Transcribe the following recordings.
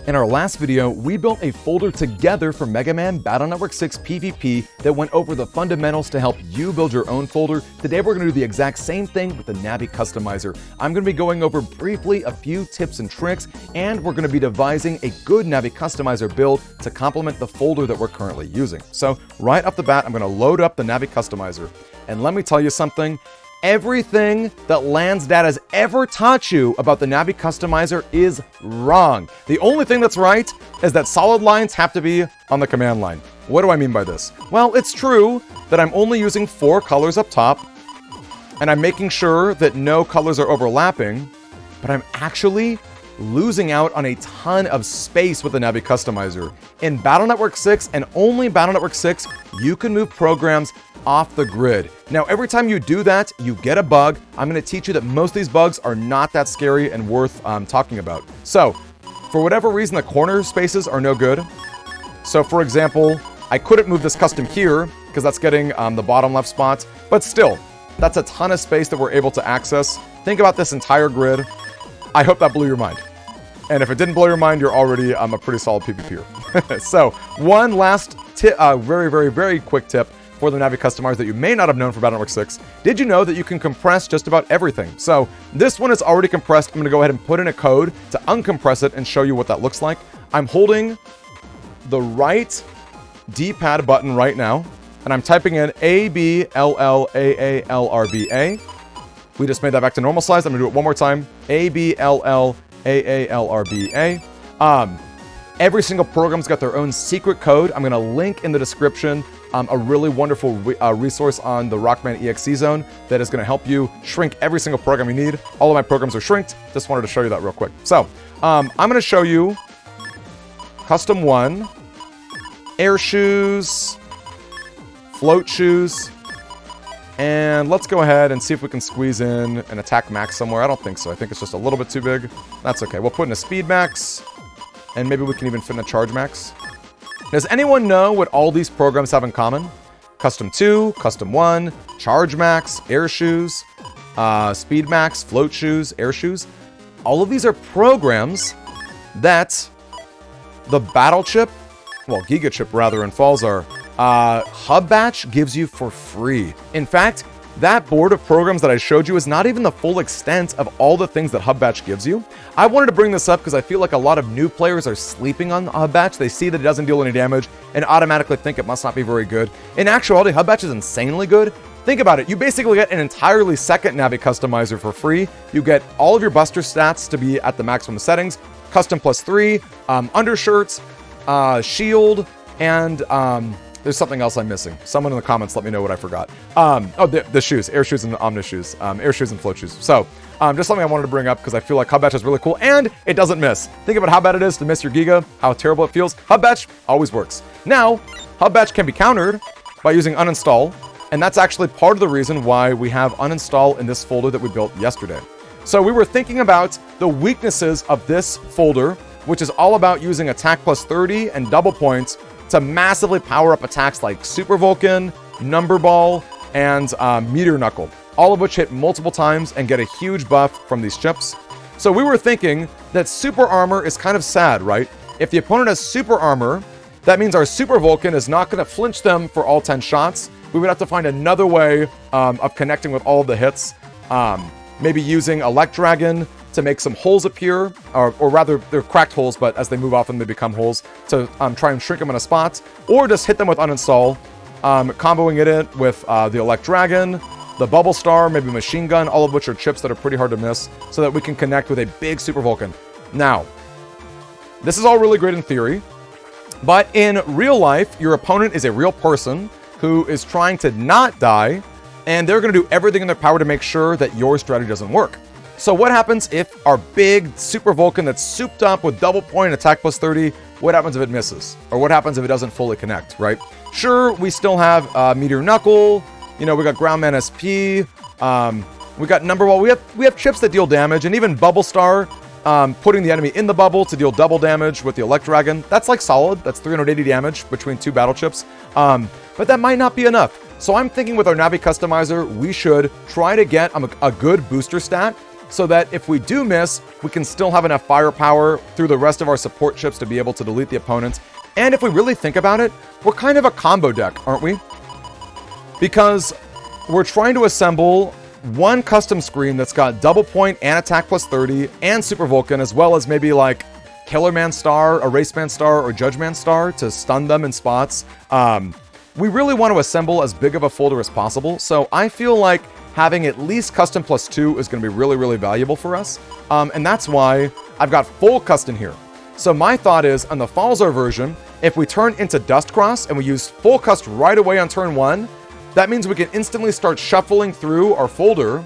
In our last video, we built a folder together for Mega Man Battle Network 6 PvP that went over the fundamentals to help you build your own folder. Today we're going to do the exact same thing with the Navi Customizer. I'm going to be going over briefly a few tips and tricks, and we're going to be devising a good Navi Customizer build to complement the folder that we're currently using. So right off the bat, I'm going to load up the Navi Customizer. And let me tell you something. Everything that Lansdad has ever taught you about the Navi Customizer is wrong. The only thing that's right is that solid lines have to be on the command line. What do I mean by this? Well, it's true that I'm only using 4 colors up top, and I'm making sure that no colors are overlapping, but I'm actually losing out on a ton of space with the Navi Customizer. In Battle Network 6, and only Battle Network 6, you can move programs off the grid. Now, every time you do that, you get a bug. I'm going to teach you that most of these bugs are not that scary and worth talking about. So, for whatever reason, the corner spaces are no good. So, for example, I couldn't move this custom here because that's getting the bottom left spot, but still, that's a ton of space that we're able to access. Think about this entire grid. I hope that blew your mind. And if it didn't blow your mind, you're already a pretty solid PvPer. So, one last tip, very quick tip for the Navi Customizer that you may not have known for Battle Network 6. Did you know that you can compress just about everything? So this one is already compressed. I'm going to go ahead and put in a code to uncompress it and show you what that looks like. I'm holding the right D-pad button right now, and I'm typing in ABLLAALRBA. We just made that back to normal size. I'm going to do it one more time. ABLLAALRBA. Every single program's got their own secret code. I'm going to link in the description a really wonderful resource on the Rockman EXE zone that is going to help you shrink every single program you need. All of my programs are shrinked. Just wanted to show you that real quick. So, I'm going to show you Custom 1, Air Shoes, Float Shoes, and let's go ahead and see if we can squeeze in an Attack Max somewhere. I don't think so. I think it's just a little bit too big. That's okay. We'll put in a Speed Max, and maybe we can even fit in a Charge Max. Does anyone know what all these programs have in common? Custom 2, Custom 1, Charge Max, Air Shoes, Speed Max, Float Shoes, Air Shoes. All of these are programs that the Battle Chip, well, Giga Chip rather, in Falzar, Hub Batch gives you for free. In fact, that board of programs that I showed you is not even the full extent of all the things that Hub Batch gives you. I wanted to bring this up because I feel like a lot of new players are sleeping on Hub Batch. They see that it doesn't deal any damage and automatically think it must not be very good. In actuality, Hub Batch is insanely good. Think about it. You basically get an entirely second Navi Customizer for free. You get all of your Buster stats to be at the maximum settings. Custom +3, undershirts, shield, and there's something else I'm missing. Someone in the comments let me know what I forgot. The shoes, Air Shoes and Omnis Shoes, Air Shoes and Float Shoes. So, just something I wanted to bring up because I feel like Hub Batch is really cool and it doesn't miss. Think about how bad it is to miss your Giga, how terrible it feels. Hub Batch always works. Now, Hub Batch can be countered by using uninstall, and that's actually part of the reason why we have uninstall in this folder that we built yesterday. So we were thinking about the weaknesses of this folder, which is all about using attack +30 and double points to massively power up attacks like Super Vulcan, Number Ball, and Meteor Knuckle, all of which hit multiple times and get a huge buff from these chips. So we were thinking that Super Armor is kind of sad, right? If the opponent has Super Armor, that means our Super Vulcan is not going to flinch them for all 10 shots. We would have to find another way of connecting with all of the hits. Maybe using Elect Dragon to make some holes appear, or rather, they're cracked holes, but as they move off them, they become holes, to try and shrink them in a spot, or just hit them with uninstall, comboing it in with the Elect Dragon, the Bubble Star, maybe Machine Gun, all of which are chips that are pretty hard to miss, so that we can connect with a big Super Vulcan. Now, this is all really great in theory, but in real life, your opponent is a real person who is trying to not die, and they're going to do everything in their power to make sure that your strategy doesn't work. So what happens if our big Super Vulcan that's souped up with double point and attack +30, what happens if it misses? Or what happens if it doesn't fully connect, right? Sure, we still have Meteor Knuckle, you know, we got Groundman SP, we got Number Ball, we have chips that deal damage, and even Bubble Star, putting the enemy in the bubble to deal double damage with the Elect Dragon. That's like solid, that's 380 damage between 2 battle chips, but that might not be enough. So I'm thinking with our Navi Customizer, we should try to get a good booster stat so that if we do miss, we can still have enough firepower through the rest of our support chips to be able to delete the opponent. And if we really think about it, we're kind of a combo deck, aren't we? Because we're trying to assemble one custom screen that's got double point and attack plus 30 and Super Vulcan, as well as maybe like Killer Man Star, Erase Man Star, or Judge Man Star to stun them in spots. We really want to assemble as big of a folder as possible, so I feel like having at least custom plus 2 is going to be really, really valuable for us. And that's why I've got full custom here. So my thought is, on the Falzar version, if we turn into Dustcross and we use full cust right away on turn 1, that means we can instantly start shuffling through our folder,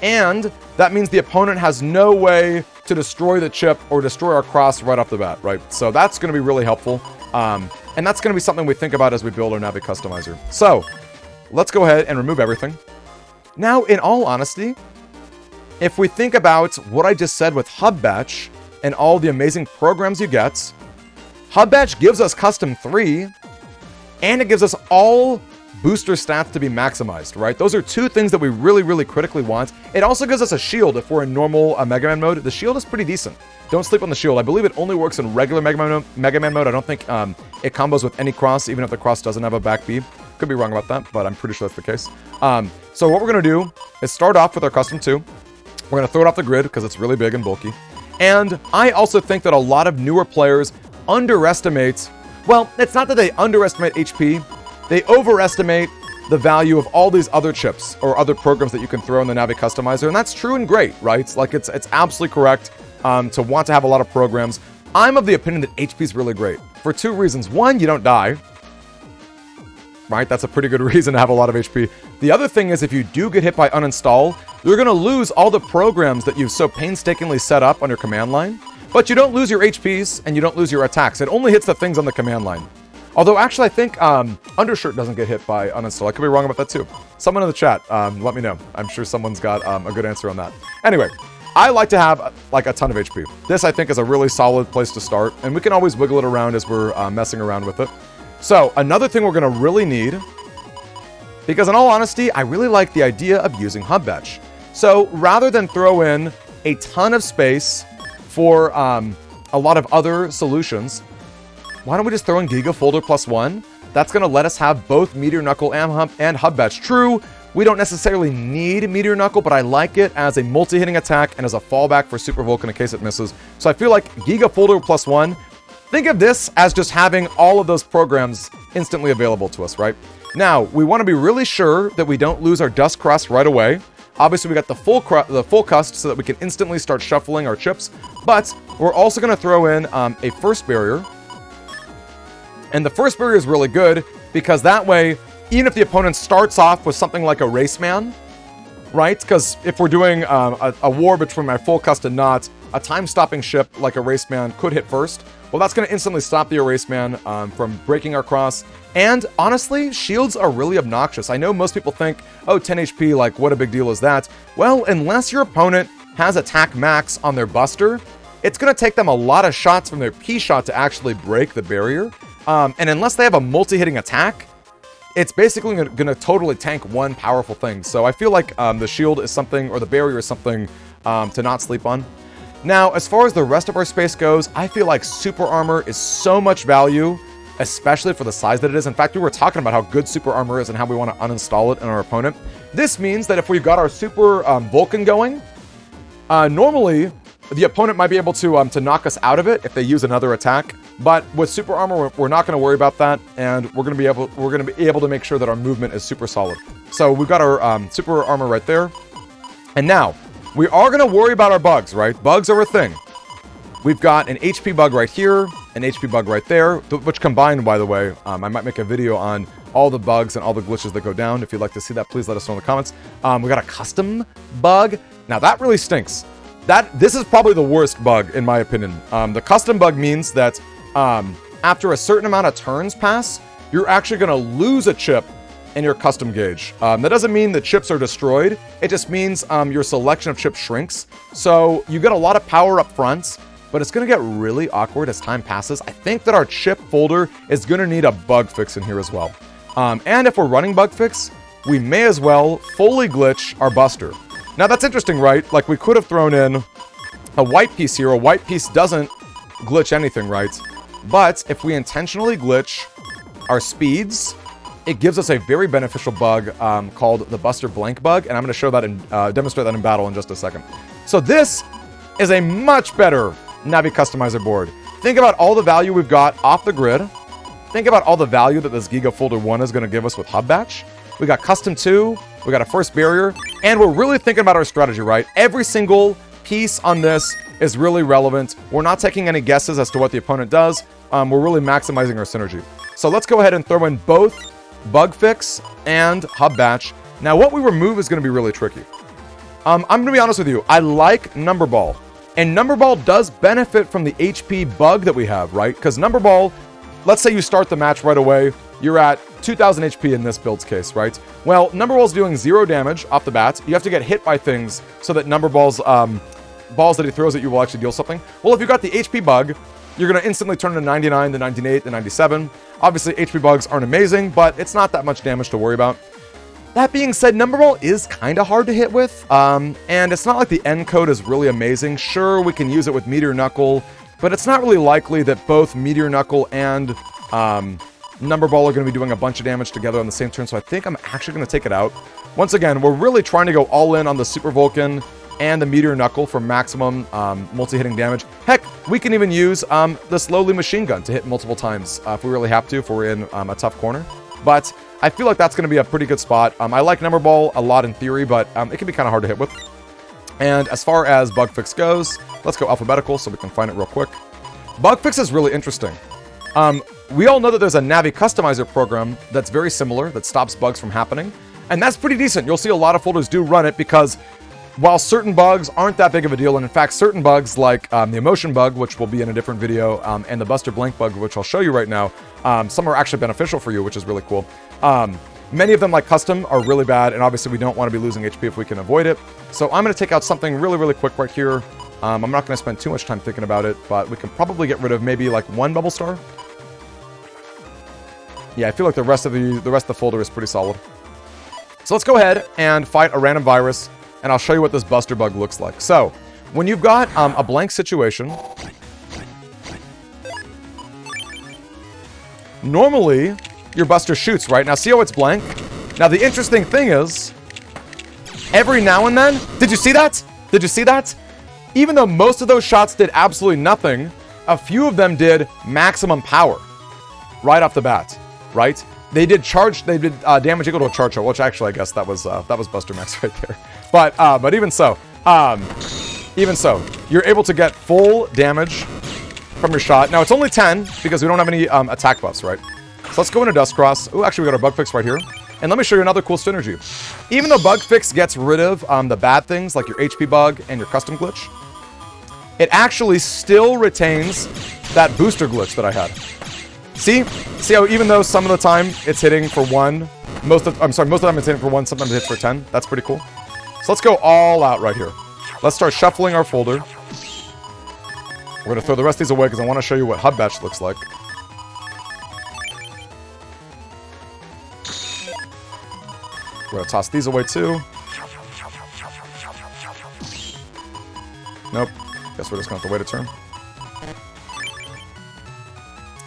and that means the opponent has no way to destroy the chip or destroy our cross right off the bat, right? So that's going to be really helpful, and that's going to be something we think about as we build our Navi Customizer. So let's go ahead and remove everything. Now, in all honesty, if we think about what I just said with Hub Batch and all the amazing programs you get, Hub Batch gives us custom 3, and it gives us all booster stats to be maximized, right? Those are two things that we really, really critically want. It also gives us a shield if we're in normal Mega Man mode. The shield is pretty decent. Don't sleep on the shield. I believe it only works in regular Mega Man mode. I don't think it combos with any cross, even if the cross doesn't have a back B. Could be wrong about that, but I'm pretty sure that's the case. So what we're going to do is start off with our custom 2. We're going to throw it off the grid because it's really big and bulky. And I also think that a lot of newer players underestimate, well, it's not that they underestimate HP, they overestimate the value of all these other chips or other programs that you can throw in the Navi Customizer, and that's true and great, right? Like, it's absolutely correct to want to have a lot of programs. I'm of the opinion that HP is really great for 2 reasons. One, you don't die, right? That's a pretty good reason to have a lot of HP. The other thing is, if you do get hit by uninstall, you're going to lose all the programs that you've so painstakingly set up on your command line, but you don't lose your HPs and you don't lose your attacks. It only hits the things on the command line. Although, actually, I think Undershirt doesn't get hit by uninstall. I could be wrong about that, too. Someone in the chat, let me know. I'm sure someone's got a good answer on that. Anyway, I like to have, like, a ton of HP. This, I think, is a really solid place to start, and we can always wiggle it around as we're messing around with it. So, another thing we're going to really need, because in all honesty, I really like the idea of using Hub Batch. So, rather than throw in a ton of space for a lot of other solutions, why don't we just throw in Giga Folder +1? That's going to let us have both Meteor Knuckle and Hub Batch. True, we don't necessarily need Meteor Knuckle, but I like it as a multi-hitting attack and as a fallback for Super Vulcan in case it misses. So I feel like Giga Folder +1, think of this as just having all of those programs instantly available to us, right? Now, we want to be really sure that we don't lose our Dust Cross right away. Obviously, we got the full cust so that we can instantly start shuffling our chips, but we're also going to throw in a first barrier. And the first barrier is really good because that way, even if the opponent starts off with something like a Race Man, right? Because if we're doing a war between my full cust and not, a time-stopping ship like a Race Man could hit first. Well, that's going to instantly stop the Erase Man from breaking our cross. And honestly, shields are really obnoxious. I know most people think, oh, 10 HP, like, what a big deal is that? Well, unless your opponent has attack max on their Buster, it's going to take them a lot of shots from their P-Shot to actually break the barrier. And unless they have a multi-hitting attack, it's basically going to totally tank one powerful thing. So I feel like the shield is something, or the barrier is something to not sleep on. Now, as far as the rest of our space goes, I feel like Super Armor is so much value, especially for the size that it is. In fact, we were talking about how good Super Armor is and how we want to uninstall it in our opponent. This means that if we've got our Super Vulcan going, normally the opponent might be able to knock us out of it if they use another attack. But with Super Armor, we're not going to worry about that, and we're going to be able to make sure that our movement is super solid. So we've got our Super Armor right there, and now we are going to worry about our bugs, right? Bugs are a thing. We've got an HP bug right here, an HP bug right there, which combined, by the way, I might make a video on all the bugs and all the glitches that go down. If you'd like to see that, please let us know in the comments. We got a custom bug. Now that really stinks. This is probably the worst bug in my opinion. The custom bug means that after a certain amount of turns pass, you're actually going to lose a chip in your custom gauge. That doesn't mean the chips are destroyed. It just means your selection of chips shrinks. So you get a lot of power up front, but it's going to get really awkward as time passes. I think that our chip folder is going to need a bug fix in here as well. And if we're running bug fix, we may as well fully glitch our Buster. Now that's interesting, right? Like we could have thrown in a white piece here. A white piece doesn't glitch anything, right? But if we intentionally glitch our speeds, it gives us a very beneficial bug called the Buster Blank bug, and I'm going to show that and demonstrate that in battle in just a second. So this is a much better Navi Customizer board. Think about all the value we've got off the grid. Think about all the value that this Giga Folder 1 is going to give us with Hub Batch. We got Custom 2, we got a First Barrier, and we're really thinking about our strategy, right? Every single piece on this is really relevant. We're not taking any guesses as to what the opponent does. We're really maximizing our synergy. So let's go ahead and throw in both Bug Fix and Hub Batch. Now, what we remove is going to be really tricky. I'm going to be honest with you. I like Number Ball. And Number Ball does benefit from the HP bug that we have, right? Because Number Ball, let's say you start the match right away. You're at 2,000 HP in this build's case, right? Well, Number Ball's doing 0 damage off the bat. You have to get hit by things so that Number Ball's balls that he throws at you will actually deal something. Well, if you got the HP bug, you're going to instantly turn to 99, the 98, the 97. Obviously, HP bugs aren't amazing, but it's not that much damage to worry about. That being said, Number Ball is kind of hard to hit with, and it's not like the end code is really amazing. Sure, we can use it with Meteor Knuckle, but it's not really likely that both Meteor Knuckle and Number Ball are going to be doing a bunch of damage together on the same turn, so I think I'm actually going to take it out. Once again, we're really trying to go all in on the Super Vulcan and the Meteor Knuckle for maximum multi-hitting damage. Heck, we can even use the Slowly Machine Gun to hit multiple times if we really have to, if we're in a tough corner. But I feel like that's going to be a pretty good spot. I like Number Ball a lot in theory, but it can be kind of hard to hit with. And as far as Bug Fix goes, let's go alphabetical so we can find it real quick. Bug Fix is really interesting. We all know that there's a Navi Customizer program that's very similar, that stops bugs from happening. And that's pretty decent. You'll see a lot of folders do run it because while certain bugs aren't that big of a deal, and in fact, certain bugs like the Emotion Bug, which will be in a different video, and the Buster Blank Bug, which I'll show you right now, some are actually beneficial for you, which is really cool. Many of them, like Custom, are really bad, and obviously we don't want to be losing HP if we can avoid it. So I'm going to take out something really, really quick right here. I'm not going to spend too much time thinking about it, but we can probably get rid of maybe like 1 Bubble Star. Yeah, I feel like the rest of the folder is pretty solid. So let's go ahead and fight a random virus, and I'll show you what this Buster Bug looks like. So, when you've got a blank situation, normally your Buster shoots, right? Now see how it's blank? Now the interesting thing is, every now and then, did you see that? Did you see that? Even though most of those shots did absolutely nothing, a few of them did maximum power right off the bat, right? They did damage equal to a charge shot, which actually I guess that was Buster Max right there. But even so, you're able to get full damage from your shot. Now it's only 10 because we don't have any attack buffs, right? So let's go into Dust Cross. Oh, actually we got our Bug Fix right here. And let me show you another cool synergy. Even though Bug Fix gets rid of the bad things like your HP bug and your custom glitch, it actually still retains that booster glitch that I had. See how even though some of the time it's hitting for 1, most of the time it's hitting for 1, sometimes it hits for 10. That's pretty cool. So let's go all out right here. Let's start shuffling our folder. We're going to throw the rest of these away because I want to show you what Hub Batch looks like. We're going to toss these away too. Nope. Guess we're just going to have to wait a turn.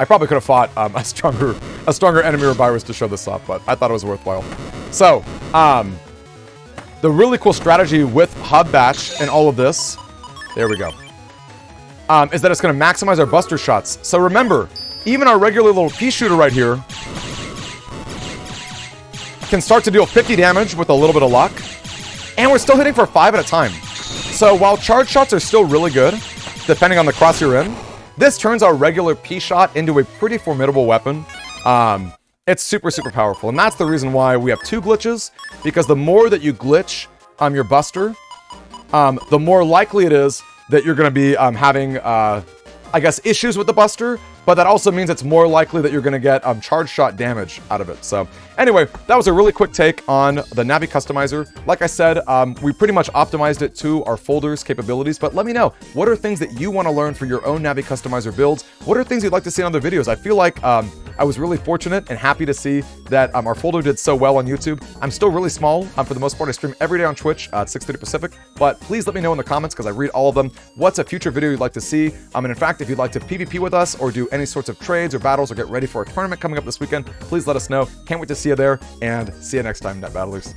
I probably could have fought a stronger enemy or virus to show this off, but I thought it was worthwhile. So, the really cool strategy with Hub Batch and all of this, there we go, is that it's going to maximize our Buster shots. So remember, even our regular little pea shooter right here can start to deal 50 damage with a little bit of luck, and we're still hitting for 5 at a time. So while charge shots are still really good, depending on the cross you're in, this turns our regular pea shot into a pretty formidable weapon. It's super, super powerful, and that's the reason why we have 2 glitches, because the more that you glitch your Buster, the more likely it is that you're going to be having, I guess, issues with the Buster, but that also means it's more likely that you're going to get charge shot damage out of it. So anyway, that was a really quick take on the Navi Customizer. Like I said, we pretty much optimized it to our folder's capabilities, but let me know, what are things that you want to learn for your own Navi Customizer builds? What are things you'd like to see in other videos? I feel like I was really fortunate and happy to see that our folder did so well on YouTube. I'm still really small. For the most part, I stream every day on Twitch at 6:30 Pacific, but please let me know in the comments because I read all of them. What's a future video you'd like to see? And in fact, if you'd like to PvP with us or do any sorts of trades or battles or get ready for a tournament coming up this weekend, please let us know. Can't wait to see you there, and see you next time, Net Battlers.